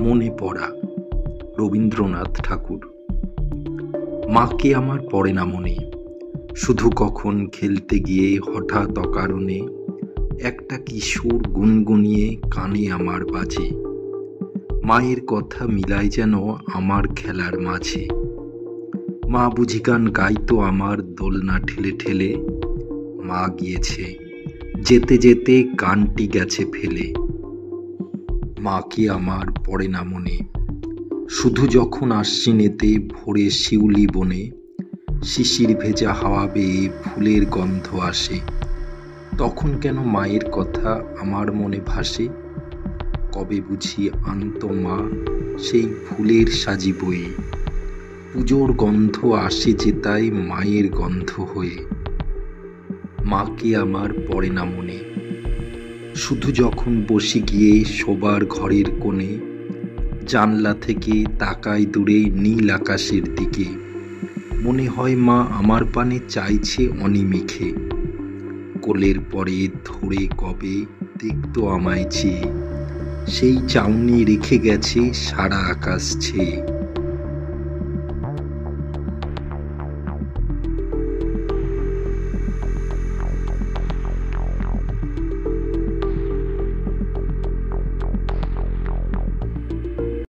মনে পড়া। রবীন্দ্রনাথ ঠাকুর। মাকে আমার পড়ে না মনে, শুধু কখন খেলতে গিয়ে হঠাৎ অকারণে একটা কিশোর গুনগুনিয়ে কানে আমার বাজে। মায়ের কথা মিলায় যেন আমার খেলার মাঝে। মা বুঝি গান গাইতো আমার দোলনা ঠেলে ঠেলে। মা গিয়েছে, যেতে যেতে গানটি গেছে ফেলে। মাকে আমার পড়ে না মনে, শুধু যখন আশ্বিনেতে ভোরে শিউলি বনে শিশির ভেজা হাওয়া বেয়ে ফুলের গন্ধ আসে, তখন কেন মায়ের কথা আমার মনে ভাসে। কবে বুঝি আনত মা সেই ফুলের সাজি বয়ে, পুজোর গন্ধ আসে যে তাই মায়ের গন্ধ হয়ে। মাকে আমার পড়ে না মনে, শুধু যখন বসে গিয়ে শোবার ঘরের কোণে জানলা থেকে তাকাই দূরে নীল আকাশের দিকে, মনে হয় মা আমার পানে চাইছে অনিমিখে। কোলের পরে ধরে কবে দেখতো আমায় চেয়ে, সেই চাউনি রেখে গেছে সারা আকাশ ছেয়ে।